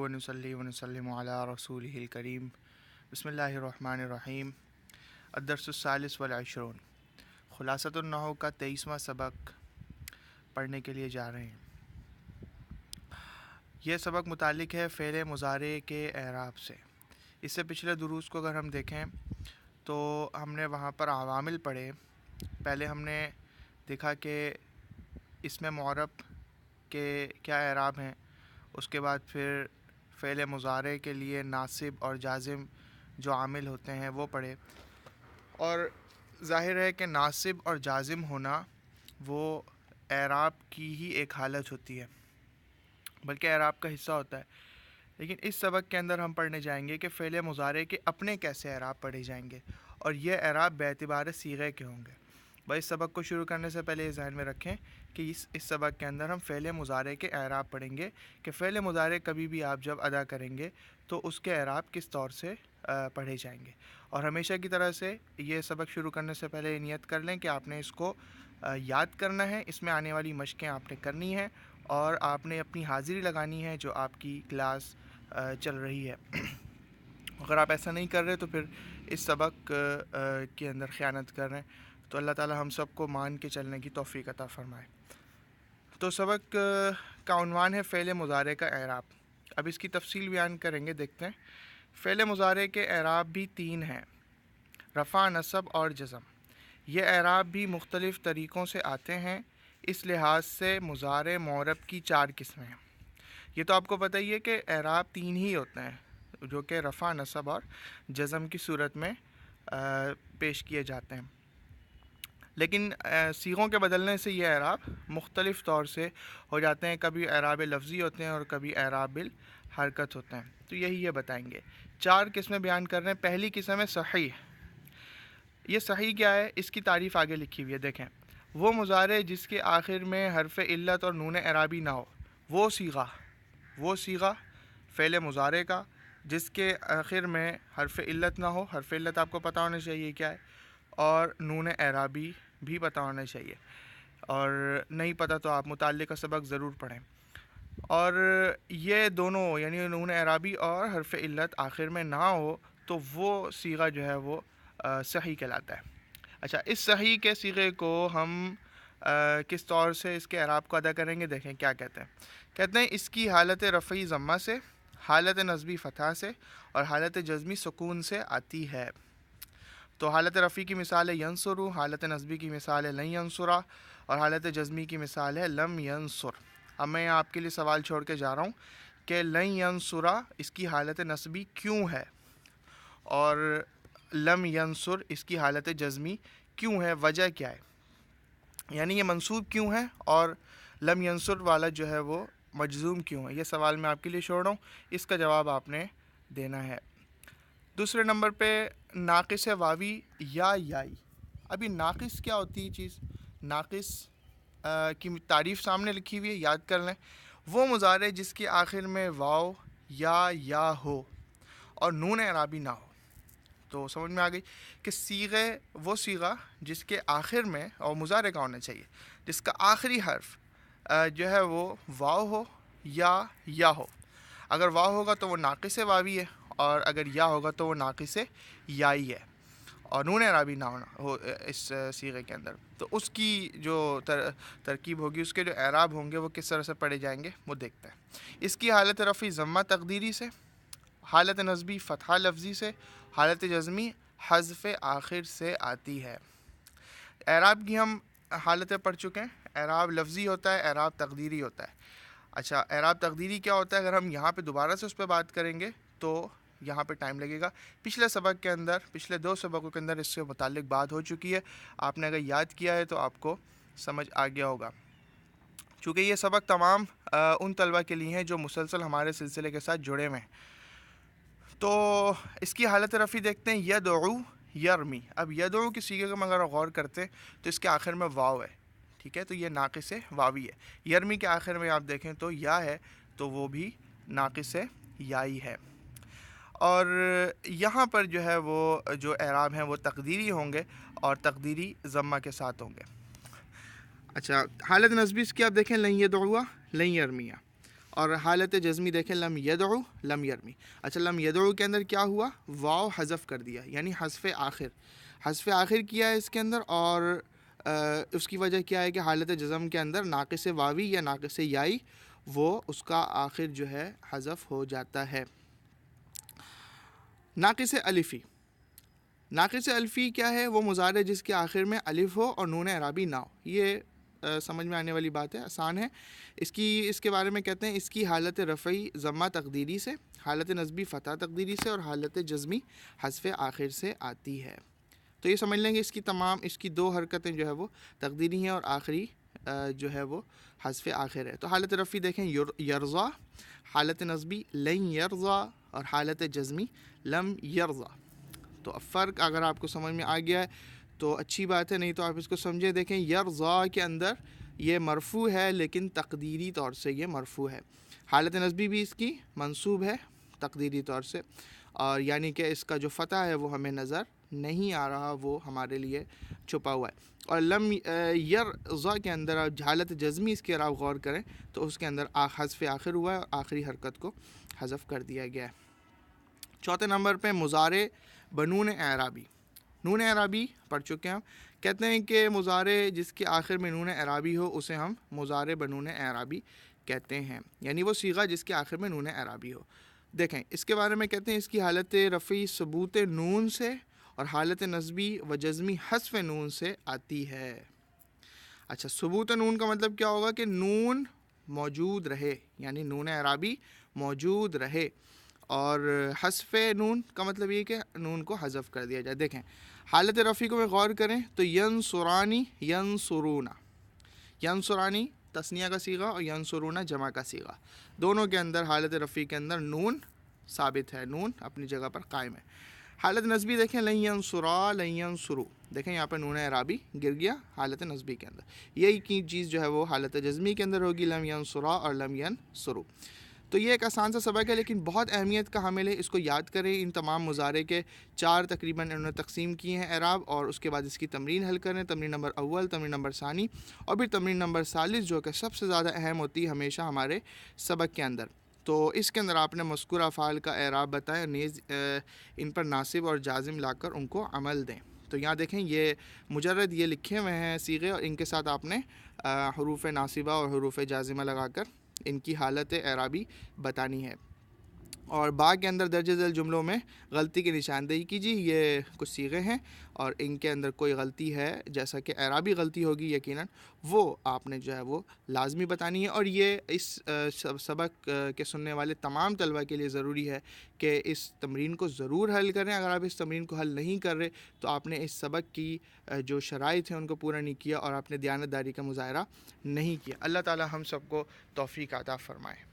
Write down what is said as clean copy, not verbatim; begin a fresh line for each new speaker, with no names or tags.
ونصلي ونسلم علی رسولہ الکریم بسم اللہ الرحمن الرحیم الدرس الثالث والعشرون خلاصۃ النحو کا 23واں سبق پڑھنے کے لیے جا رہے ہیں۔ یہ سبق متعلق ہے فعل مضارع کے اعراب سے۔ اس سے پچھلے دروس کو اگر ہم دیکھیں تو ہم نے وہاں پر عوامل پڑھے۔ پہلے ہم نے دیکھا کہ اسم معرب کے کیا اعراب ہیں، اس کے بعد پھر فعل مضارع کے لیے ناصب اور جازم جو عامل ہوتے ہیں وہ پڑھے، اور ظاہر ہے کہ ناصب اور جازم ہونا وہ اعراب کی ہی ایک حالت ہوتی ہے، بلکہ اعراب کا حصہ ہوتا ہے۔ لیکن اس سبق کے اندر ہم پڑھنے جائیں گے کہ فعل مضارع کے اپنے کیسے اعراب پڑھے جائیں گے، اور یہ اعراب بے اعتبار صیغے کے ہوں گے۔ بھائی، اس سبق کو شروع کرنے سے پہلے یہ ذہن میں رکھیں کہ اس سبق کے اندر ہم فعل مضارع کے اعراب پڑھیں گے کہ فعل مضارع کبھی بھی آپ جب ادا کریں گے تو اس کے اعراب کس طور سے پڑھے جائیں گے۔ اور ہمیشہ کی طرح سے یہ سبق شروع کرنے سے پہلے یہ نیت کر لیں کہ آپ نے اس کو یاد کرنا ہے، اس میں آنے والی مشقیں آپ نے کرنی ہیں، اور آپ نے اپنی حاضری لگانی ہے جو آپ کی کلاس چل رہی ہے۔ اگر آپ ایسا نہیں کر رہے تو پھر اس سبق کے اندر خیانت کر رہے ہیں، تو اللہ تعالی ہم سب کو مان کے چلنے کی توفیق عطا فرمائے۔ تو سبق کا عنوان ہے فعل مضارع کا اعراب۔ اب اس کی تفصیل بیان کریں گے، دیکھتے ہیں۔ فعل مضارع کے اعراب بھی 3 ہیں: رفع، نصب اور جزم۔ یہ اعراب بھی مختلف طریقوں سے آتے ہیں، اس لحاظ سے مضارع معرب کی 4 قسمیں ہیں۔ یہ تو آپ کو پتہ ہی ہے کہ اعراب 3 ہی ہوتے ہیں، جو کہ رفع، نصب اور جزم کی صورت میں پیش کیے جاتے ہیں، لیکن صیغوں کے بدلنے سے یہ اعراب مختلف طور سے ہو جاتے ہیں۔ کبھی اعراب لفظی ہوتے ہیں اور کبھی اعراب بالحرکت ہوتے ہیں۔ تو یہی یہ بتائیں گے۔ 4 قسمیں بیان کر رہے ہیں۔ پہلی قسم ہے صحیح۔ یہ صحیح کیا ہے؟ اس کی تعریف آگے لکھی ہوئی ہے، دیکھیں۔ وہ مضارع جس کے آخر میں حرف علت اور نون اعرابی نہ ہو، وہ صیغہ فعل مضارع کا جس کے آخر میں حرف علت نہ ہو۔ حرف علت آپ کو پتہ ہونا چاہیے کیا ہے، اور نون اعرابی بھی پتہ ہونا چاہیے، اور نہیں پتہ تو آپ متعلقہ سبق ضرور پڑھیں۔ اور یہ دونوں یعنی نون اعرابی اور حرف علت آخر میں نہ ہو تو وہ صیغہ جو ہے وہ صحیح کہلاتا ہے۔ اچھا، اس صحیح کے صیغے کو ہم کس طور سے اس کے اعراب کو ادا کریں گے، دیکھیں کیا کہتے ہیں۔ کہتے ہیں اس کی حالت رفعی ضمہ سے، حالت نصبی فتحہ سے، اور حالت جزمی سکون سے آتی ہے۔ تو حالت رفعی کی مثال ہے ینصرو، حالت نصبی کی مثال ہے لن ینصرا، اور حالت جزمی کی مثال ہے لم ینصر۔ اب میں آپ کے لیے سوال چھوڑ کے جا رہا ہوں کہ لن ینصرا اس کی حالت نصبی کیوں ہے، اور لم ینصر اس کی حالت جزمی کیوں ہے، وجہ کیا ہے؟ یعنی یہ منصوب کیوں ہے اور لم ینصر والا جو ہے وہ مجزوم کیوں ہے؟ یہ سوال میں آپ کے لیے چھوڑ رہا ہوں، اس کا جواب آپ نے دینا ہے۔ دوسرے نمبر پہ ناقص واوی یا یائی۔ ابھی ناقص کیا ہوتی ہے چیز؟ ناقص کی تعریف سامنے لکھی ہوئی ہے، یاد کر لیں۔ وہ مضارع جس کے آخر میں واو یا ہو اور نون اعرابی نہ ہو۔ تو سمجھ میں آ گئی کہ وہ صیغہ جس کے آخر میں، اور مضارع کا ہونا چاہیے، جس کا آخری حرف جو ہے وہ واو ہو یا ہو۔ اگر واو ہوگا تو وہ ناقص واوی ہے، اور اگر یا ہوگا تو وہ ناقص یائی ہے، اور نون اعرابی نہ ہونا ہو اس صیغے کے اندر، تو اس کی جو ترکیب ہوگی، اس کے جو اعراب ہوں گے وہ کس طرح سے پڑھے جائیں گے وہ دیکھتے ہیں۔ اس کی حالت رفعی ضمہ تقدیری سے، حالت نصبی فتحہ لفظی سے، حالت جزمی حذف آخر سے آتی ہے۔ اعراب کی ہم حالتیں پڑھ چکے ہیں۔ اعراب لفظی ہوتا ہے، اعراب تقدیری ہوتا ہے۔ اچھا، اعراب تقدیری کیا ہوتا ہے؟ اگر ہم یہاں پہ دوبارہ سے اس پہ بات کریں گے تو یہاں پہ ٹائم لگے گا۔ پچھلے سبق کے اندر، پچھلے 2 سبقوں کے اندر اس سے متعلق بات ہو چکی ہے، آپ نے اگر یاد کیا ہے تو آپ کو سمجھ آ گیا ہوگا۔ چونکہ یہ سبق تمام ان طلبہ کے لیے ہیں جو مسلسل ہمارے سلسلے کے ساتھ جڑے ہوئے ہیں۔ تو اس کی حالت رفعی دیکھتے ہیں، یدعو یرمی۔ اب یدعو کی صیغے کو اگر غور کرتے ہیں تو اس کے آخر میں واو ہے، ٹھیک ہے، تو یہ ناقص واوی ہے۔ یرمی کے آخر میں آپ دیکھیں تو یا ہے، تو وہ بھی ناقص یائی ہے۔ اور یہاں پر جو ہے وہ جو اعراب ہیں وہ تقدیری ہوں گے، اور تقدیری ضمہ کے ساتھ ہوں گے۔ اچھا، حالت نصبی اس کی آپ دیکھیں لن یدعوا لن یرمیہ، اور حالت جزمی دیکھیں لم یدعو لم یرمی. اچھا لم یدعو کے اندر کیا ہوا؟ واو حذف کر دیا، یعنی حذف آخر کیا ہے اس کے اندر. اور اس کی وجہ کیا ہے کہ حالت جزم کے اندر ناقص واوی یا ناقص یائی وہ اس کا آخر جو ہے حذف ہو جاتا ہے. ناقص الفی کیا ہے؟ وہ مضارع جس کے آخر میں الف ہو اور نون اعرابی نہ ہو. یہ سمجھ میں آنے والی بات ہے، آسان ہے. اس کے بارے میں کہتے ہیں اس کی حالت رفعی ضمہ تقدیری سے، حالت نصبی فتح تقدیری سے، اور حالت جزمی حذف آخر سے آتی ہے. تو یہ سمجھ لیں گے اس کی 2 حرکتیں جو ہے وہ تقدیری ہیں اور آخری جو ہے وہ حذف آخر ہے. تو حالت رفعی دیکھیں یرضا، حالت نصبی لن یرضا، اور حالت جزمی لم یرضا. تو اب فرق اگر آپ کو سمجھ میں آ گیا ہے تو اچھی بات ہے، نہیں تو آپ اس کو سمجھے. دیکھیں یرضا کے اندر یہ مرفوع ہے لیکن تقدیری طور سے یہ مرفوع ہے. حالت نصبی بھی اس کی منصوب ہے تقدیری طور سے، اور یعنی کہ اس کا جو فتح ہے وہ ہمیں نظر نہیں آ رہا، وہ ہمارے لیے چھپا ہوا ہے. اور لم یرضا کے اندر حالت جزمی اس کے آپ غور کریں تو اس کے اندر حذف آخر ہوا ہے اور آخری حرکت کو حذف کر دیا گیا ہے. چوتھے نمبر پہ مضارع بنون اعرابی. نون اعرابی پڑھ چکے ہیں ہم. کہتے ہیں کہ مضارع جس کے آخر میں نون اعرابی ہو اسے ہم مضارع بنون اعرابی کہتے ہیں، یعنی وہ صیغہ جس کے آخر میں نون اعرابی ہو. دیکھیں اس کے بارے میں کہتے ہیں اس کی حالت رفعی ثبوت نون سے اور حالت نصبی و جزمی حذف نون سے آتی ہے. اچھا ثبوت نون کا مطلب کیا ہوگا؟ کہ نون موجود رہے، یعنی نون اعرابی موجود رہے. اور حذف نون کا مطلب یہ کہ نون کو حذف کر دیا جائے. دیکھیں حالت رفعی کو میں غور کریں تو ینصرانی ینصرونا، ینصرانی تثنیہ کا صیغہ اور ینصرونا جمع کا صیغہ، دونوں کے اندر حالت رفعی کے اندر نون ثابت ہے، نون اپنی جگہ پر قائم ہے. حالت نصبی دیکھیں لن ینصرا لن ینصرو، دیکھیں یہاں پہ نون اعرابی گر گیا حالت نصبی کے اندر. یہی کی چیز جو ہے وہ حالت جزمی کے اندر ہوگی لم ینصرا اور لم ینصرو. تو یہ ایک آسان سا سبق ہے لیکن بہت اہمیت کا حامل ہے، اس کو یاد کریں. ان تمام مضارع کے 4 تقریباً انہوں نے تقسیم کیے ہیں اعراب، اور اس کے بعد اس کی تمرین حل کریں. تمرین نمبر اول، تمرین نمبر ثانی، اور پھر تمرین نمبر ثالث جو کہ سب سے زیادہ اہم ہوتی ہے ہمیشہ ہمارے سبق کے اندر. تو اس کے اندر آپ نے مذکورہ افعال کا اعراب بتائیں، نیز ان پر ناصب اور جازم لا کر ان کو عمل دیں. تو یہاں دیکھیں یہ مجرد یہ لکھے ہوئے ہیں صیغے، اور ان کے ساتھ آپ نے حروف ناصبہ اور حروف جازمہ لگا کر ان کی حالت اعرابی بتانی ہے. اور با کے اندر درج ذیل جملوں میں غلطی کی نشاندہی کیجیے. یہ کچھ صیغے ہیں اور ان کے اندر کوئی غلطی ہے جیسا کہ اعرابی غلطی ہوگی یقیناً، وہ آپ نے جو ہے وہ لازمی بتانی ہے. اور یہ اس سبق کے سننے والے تمام طلبہ کے لیے ضروری ہے کہ اس تمرین کو ضرور حل کریں. اگر آپ اس تمرین کو حل نہیں کر رہے تو آپ نے اس سبق کی جو شرائط ہیں ان کو پورا نہیں کیا اور آپ نے دیانت داری کا مظاہرہ نہیں کیا. اللہ تعالی ہم سب کو توفیق عطا فرمائے.